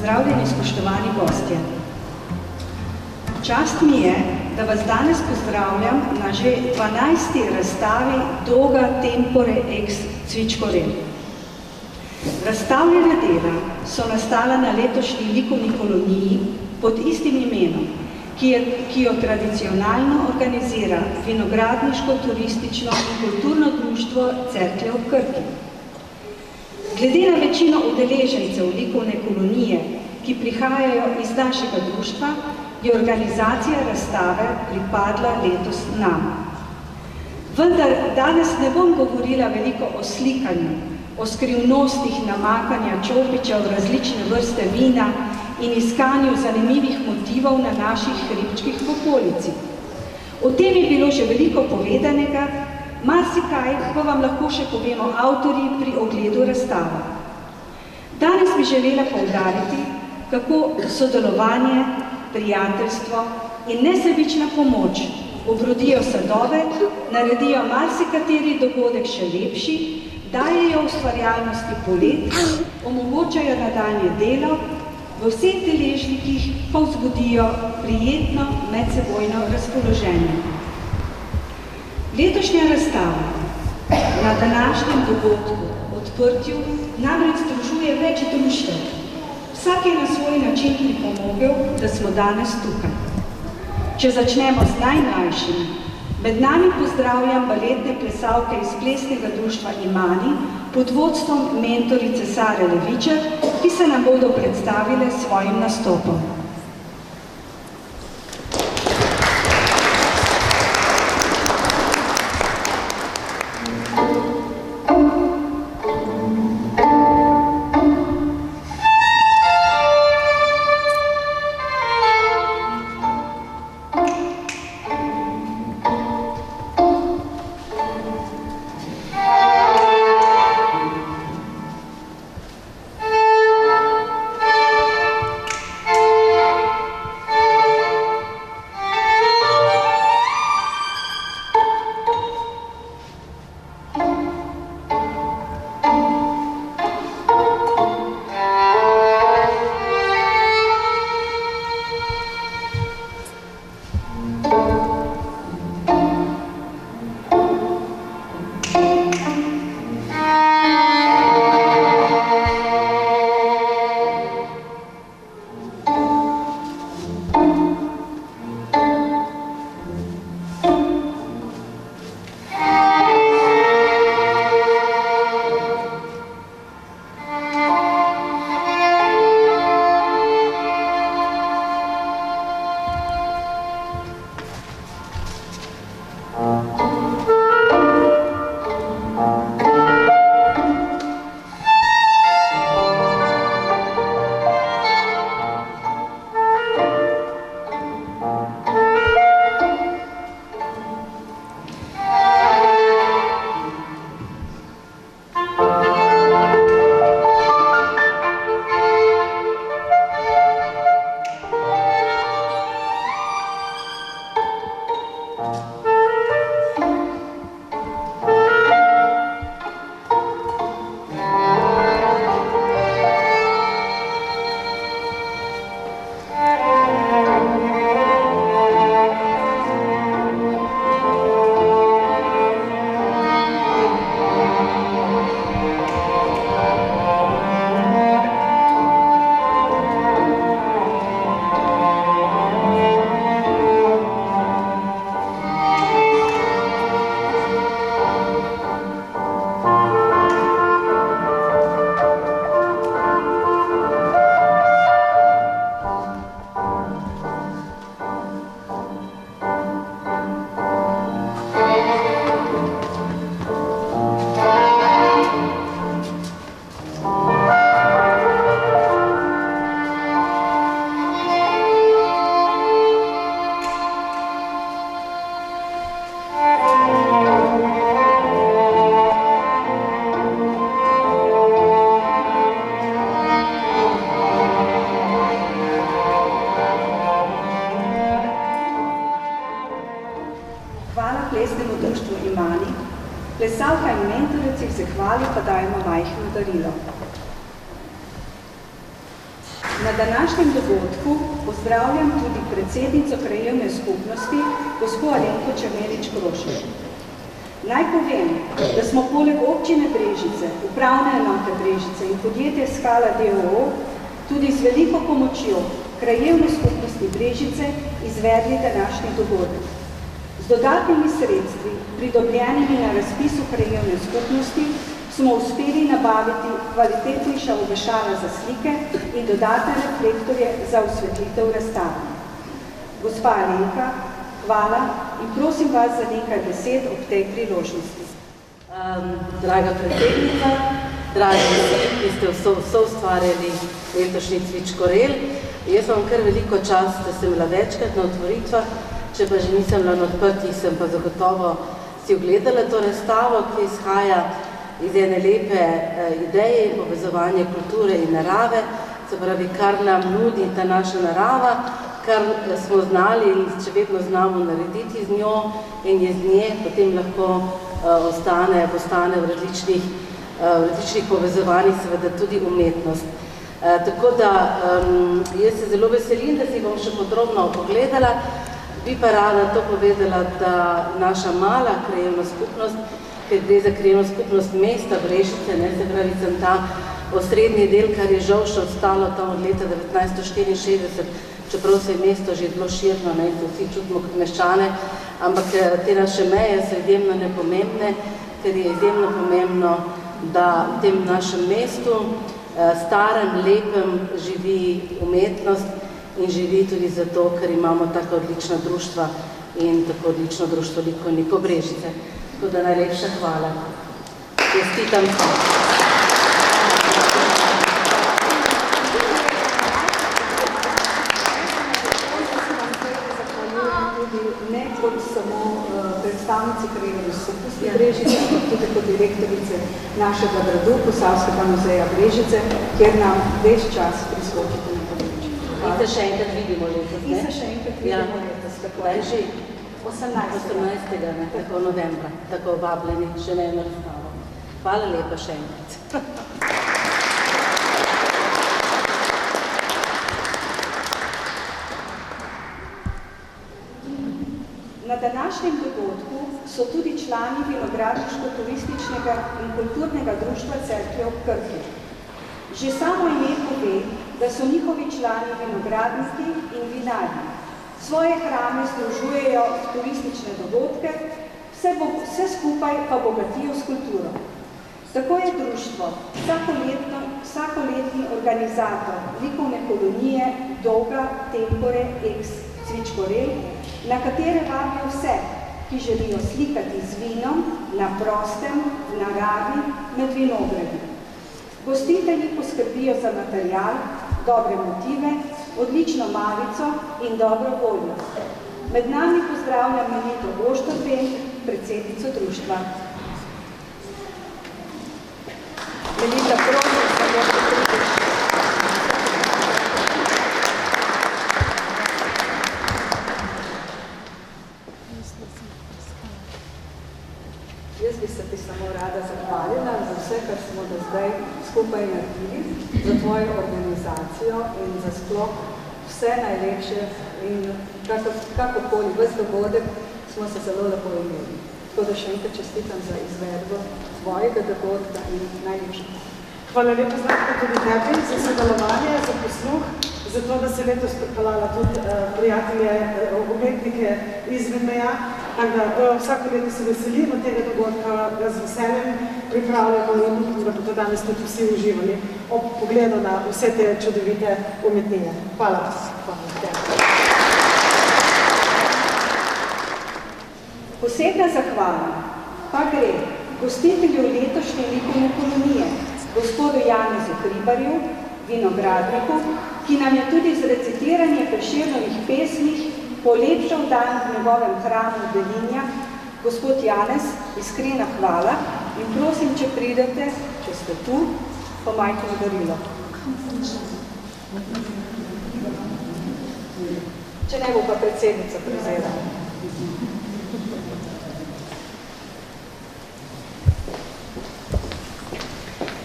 Pozdravljeni, spoštovani gostje. Čast mi je, da vas danes pozdravljam na že 12. razstavi Doga tempore ex Cvičkorel. Razstavljena dela so nastala na letošnji likovni koloniji pod istim imenom, ki jo tradicionalno organizira vinogradniško, turistično in kulturno društvo Cerklje ob Krki. Glede na večino udeležencev likovne kolonije, ki prihajajo iz našega društva, je organizacija razstave pripadla letos nam. Vendar danes ne bom govorila veliko o slikanju, o skrivnostih namakanja čopiča v različne vrste vina in iskanju zanimivih motivov na naših hribčkih v okolici. O tem je bilo že veliko povedanega, marsikaj pa vam lahko še povemo avtorji pri ogledu razstave. Danes bi želela poudariti, kako sodelovanje, prijateljstvo in nesebična pomoč obrodijo sadove, naredijo marsikateri dogodek še lepši, dajejo ustvarjalnosti polet, omogočajo nadaljnje delo, v vseh deležnikih pa vzbudijo prijetno medsebojno razpoloženje. Letošnja razstava na današnjem dogodku, odprtju, namreč združuje več društev. Vsak je na svoj način pripomogel, da smo danes tukaj. Če začnemo z najmlajšimi, med nami pozdravljam baletne plesalke iz plesnega društva Imani pod vodstvom mentorice Sare Levičar, ki se nam bodo predstavile s svojim nastopom. Plesalka in mentorici v zahvali pa dajemo majhno darilo. Na današnjem dogodku pozdravljam tudi predsednico krajevne skupnosti, gospo Alenko Černelič-Krošelj. Naj povem, da smo poleg občine Brežice, upravne enote Brežice in podjetje Skala d.o.o. tudi z veliko pomočjo krajevne skupnosti Brežice izvedli današnji dogodek. Z dodatnimi sredstvi, pridobljenimi na razpisu krajevne skupnosti, smo uspeli nabaviti kvalitetnejša obešala za slike in dodatne reflektorje za osvetlitev razstavljanja. Gospa Alenka, hvala in prosim vas za nekaj besed ob tej priložnosti. Draga predsednica, dragi vsi, ki ste soustvarjali letošnji Cvičkorel, jaz vam kar veliko čast, da sem bila večkrat na otvoritvah, če pa že nisem bila na odprtih, sem pa zagotovo si ogledala to razstavo, ki izhaja iz ene lepe ideje in povezovanje kulture in narave, se pravi, kar nam nudi ta naša narava, kar smo znali in če vedno znamo narediti z njo in je z nje, potem lahko postane v različnih povezovanjih seveda tudi umetnost. Tako da jaz se zelo veselim, da si bom še podrobno pogledala, bi pa rada to povedala, da naša mala krajevna skupnost, ker gre za krajevno skupnost mesta Brežice, se pravi, sem ta osrednji del, kar je žal še ostalo tam od leta 1964, čeprav se je mesto že zelo širno, in se vsi čutimo kot meščane, ampak te naše meje so izjemno nepomembne, ker je izjemno pomembno, da v tem našem mestu, starem, lepem, živi umetnost in živi tudi zato, ker imamo tako odlična društva in tako odlično društvo Likovnikov Brežice. Tako da najlepša hvala. Čestitam se. Ne kot samo predstavnici krajevne skupnosti Brežice, ampak tudi kot direktorice našega gradu, Posavskega muzeja Brežice, kjer nam ves čas priskočite na pomoč. In se še enkrat vidimo letos, ne? In se še enkrat vidimo letos, tako je. Že 18. tako novembra, tako vabljeni, še ne na razstavo. Hvala lepa še enkrat. Na današnjem dogodku so tudi člani Vinogradniško-turističnega in kulturnega društva Cerklje ob Krki. Že samo ime pove, da so njihovi člani vinogradniki in vinarji. Svoje hrame združujejo v turistične dogodke, vse skupaj pa bogatijo s kulturo. Tako je društvo vsakoletni organizator likovne kolonije Dolga Tempore ex Cvičkorel, na katere vabijo vse, ki želijo slikati z vinom, na prostem, v naravi, med vinogradi. Gostitelji poskrbijo za material, dobre motive, odlično malico in dobro voljo. Med nami pozdravljam Melito Boštorben, predsednico društva. Melita, prosim, da boste prišli. Jaz bi se ti samo rada zahvalila za vse, kar smo do zdaj skupaj naredili, za tvojo organizacijo in za sploh vse najlepše in kakokoli ves dogodek smo se zelo lepo imeli. Tako da še enkrat čestitam za izvedbo tvojega dogodka in najlepše. Hvala lepo znatko tudi tebi za sodelovanje, za posluh, za to, da se letos pripeljala tudi prijatelje, umetnike izven meja. Tako da vsako leto se veselimo tega dogodka, ga z veseljem pripravljamo in da bodo danes tudi vsi uživali ob pogledu na vse te čudovite umetnine. Hvala. Posebna zahvala pa gre gostitelju letošnje likovne kolonije, gospodu Janezu Hribarju, vinogradniku, ki nam je tudi z recitiranjem Prešernovih pesmih polepšal dan v njegovem hramu v Belinjah. Gospod Janez, iskrena hvala in prosim, če pridete, če ste tu, po majhno darilo. Če ne bo pa predsednica prevzela.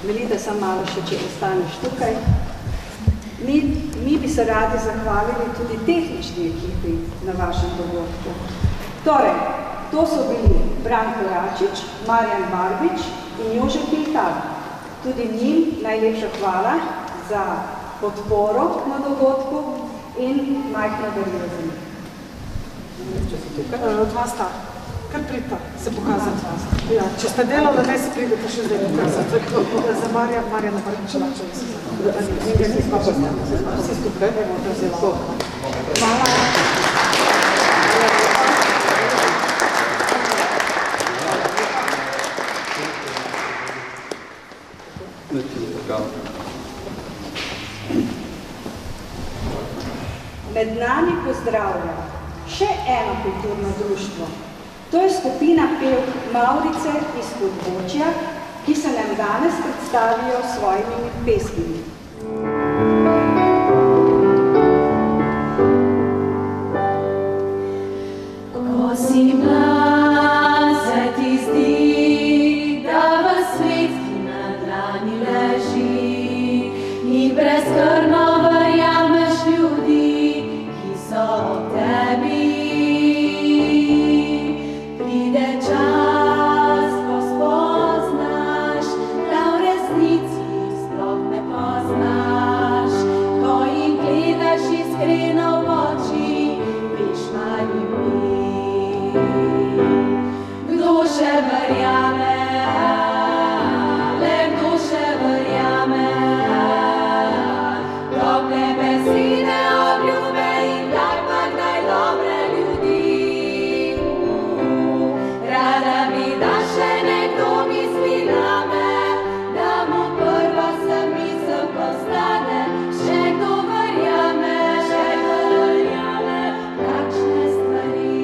Melita, samo malo še, če ostaneš tukaj. Mi bi se radi zahvalili tudi tehnični ekipi na vašem dogodku. Torej, to so bili Branko Račič, Marjan Barbič in Jože Piltar. Tudi njim najlepša hvala za podporo na dogodku in majhno darilo za njih. Dva sta. Kar prita se pokazati vas. Ja, če ste delali, ne se pridete še zdaj pokazati. Za Marjana Barbiča Lača. Vsi skupaj. Hvala. Med nami pozdravlja še eno kulturno društvo. To je skupina pevk Mavrice iz Podbočja, ki se nam danes predstavijo s svojimi pesmimi. Ko si mlad, se ti zdi, da v svet ti na dlani leži in brezskrbno verjameš ljudi, ki so ob tebi. Pride čas, ko spoznaš, da v resnici sploh ne poznaš, ko jim gledaš iskreno v oči, veš mali mi. Kdo še verjame, le kdo še verjame, tople besede, obljube in kdaj pa kdaj dobre ljudi. Rada bi, da še nekdo misli name, da mu prva sem misel postane. Še kdo verjame, takšne stvari.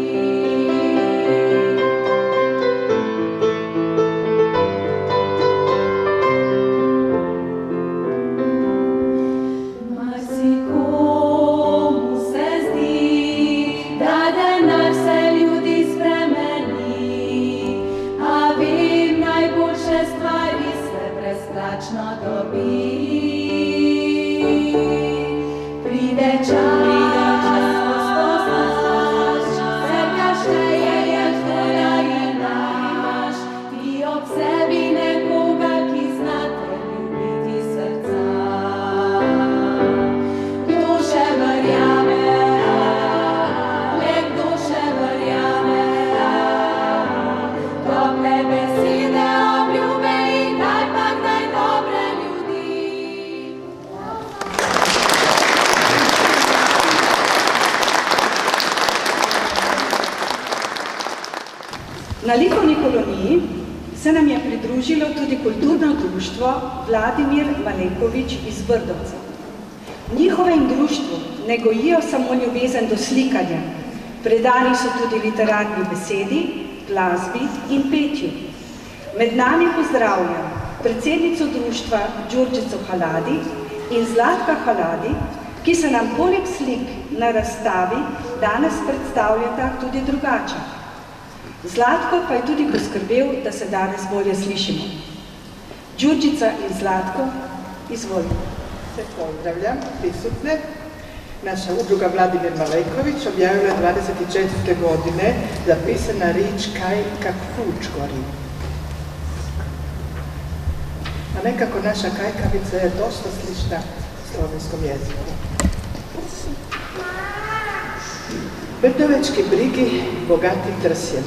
Marsikomu se zdi, da denar vse ljudi spremeni, a vem, najboljše stvari se brezplačno dobi. Pride čas, ko spoznaš, srka šteje je tvoja in naš, ti ob sebi nekoga, ki zna te ljubiti srca. Kdo še verjame, le kdo še verjame, tople besede, obljube in kdaj pa kdaj dobre ljudi. Na likovni koloniji se nam je pridružilo tudi kulturno društvo Vladimir Malekovič iz Vrdovca. V njihovem društvu ne gojijo samo ljubezen do slikanja, predani so tudi literarni besedi, glasbi in petju. Med nami pozdravljam predsednico društva Đurđico Haladi in Zlatka Haladi, ki se nam poleg slik na razstavi danes predstavljata tudi drugače. Zlatko pa je tudi poskrbel, da se danes bolje slišimo. Đurđica in Zlatko, izvolite. Se pozdravljam, prisutne. Naša udruga Vladimir Maleković objavila 24. godine zapisana rič Kaj kak fuč gori. A nekako naša kajkavica je dosta slična slovenskom jeziku. Brdovečki brigi bogati trsjem.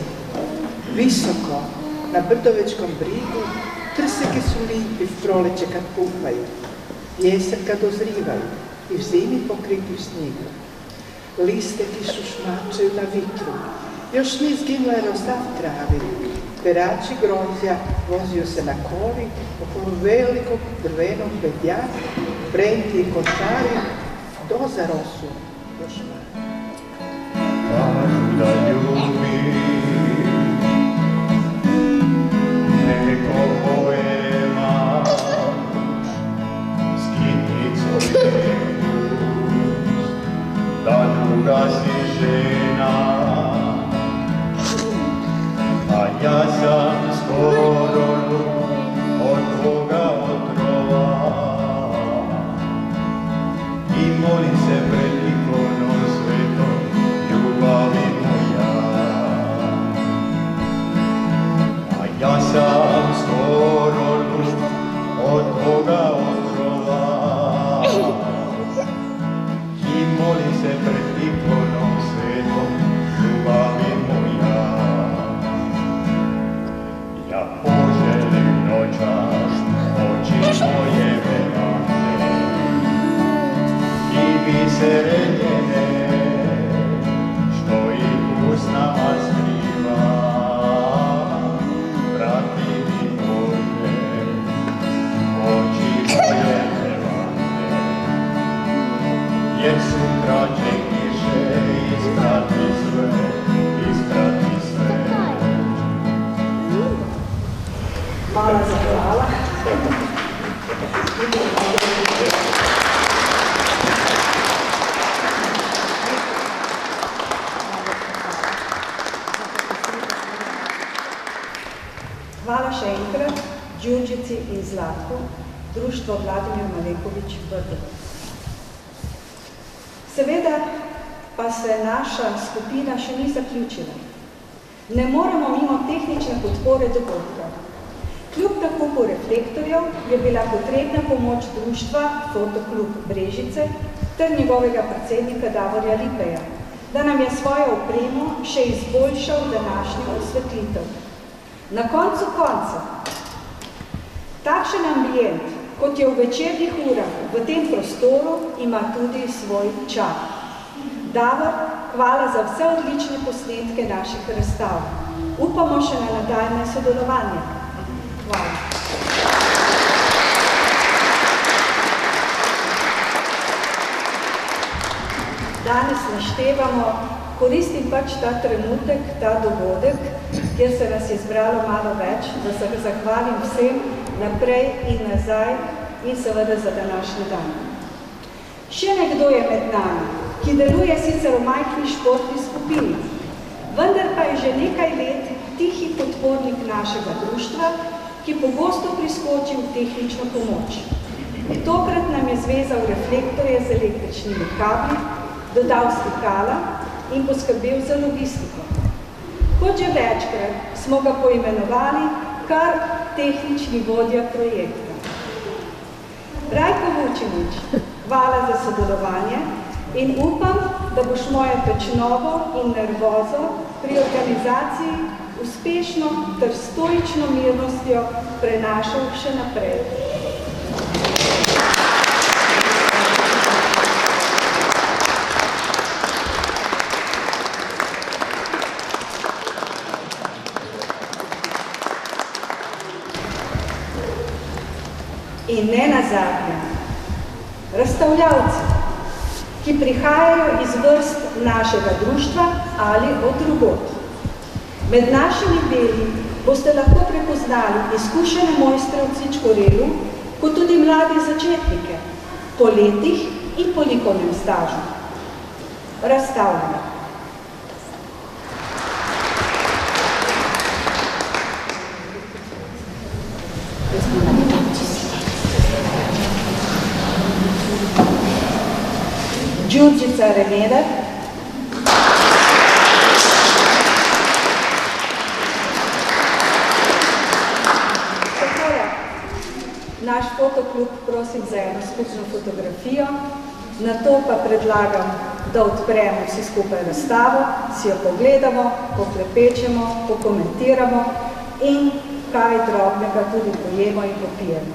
Visoko na Brdovečkom brigu trseki su lipi v proleće kad pupaju, jesen kad dozrivaju i v zimi pokriti u snigu. Listeki šušmačaju na vitru, još niz gimlera ostav travi, perači grozdja voziju se na koli okolo velikog drvenog bedjaka, brenti i kontari do zarosu još manje. Kažu da ljubi neko poema s kitnicom da druga si žena, a ja sam skoro od tvoga otrova mala zahvala. Hvala še enkrat Đurđici in Zlatku, Društvo Vladimir Maleković Brdo. Seveda pa se naša skupina še ni zaključila. Ne moremo mimo tehnične podpore dogodka. Kljub nakupu reflektorjev je bila potrebna pomoč društva Fotoklub Brežice ter njegovega predsednika Davorja Lipeja, da nam je svojo opremo še izboljšal današnjo osvetlitev. Na koncu konca, takšen ambient, kot je v večernih urah v tem prostoru, ima tudi svoj čar. Davor, hvala za vse odlične posnetke naših razstav. Upamo še na nadaljnje sodelovanje. Hvala. Danes naštevamo, koristim pač ta trenutek, ta dogodek, kjer se nas je zbralo malo več, da se zahvalim vsem naprej in nazaj in seveda za današnji dan. Še nekdo je med nami, ki deluje sicer v majhni športni skupini, vendar pa je že nekaj let tihi podpornik našega društva, ki pogosto priskoči v tehnično pomoč. Tokrat nam je zvezal reflektorje z električnimi kabli, dodal stikala in poskrbel za logistiko. Kot že večkrat smo ga poimenovali kar tehnični vodja projekta. Rajko Vučinić, hvala za sodelovanje in upam, da boš mojo tečnobo in nervozo pri organizaciji uspešno ter stoično mirnostjo prenašal še naprej. In ne nazadnje, razstavljavci, ki prihajajo iz vrst našega društva ali od drugod. Med našimi deli boste lahko prepoznali izkušene mojstre v Cvičkorelu, kot tudi mlade začetnike, po letih in po likovnem stažu. Razstavljamo. Đurđica Remeder, naš fotoklub prosim za eno skupno fotografijo, nato pa predlagam, da odpremo vsi skupaj razstavo, si jo pogledamo, poklepečemo, pokomentiramo in kaj drobnega tudi pojemo in popijemo.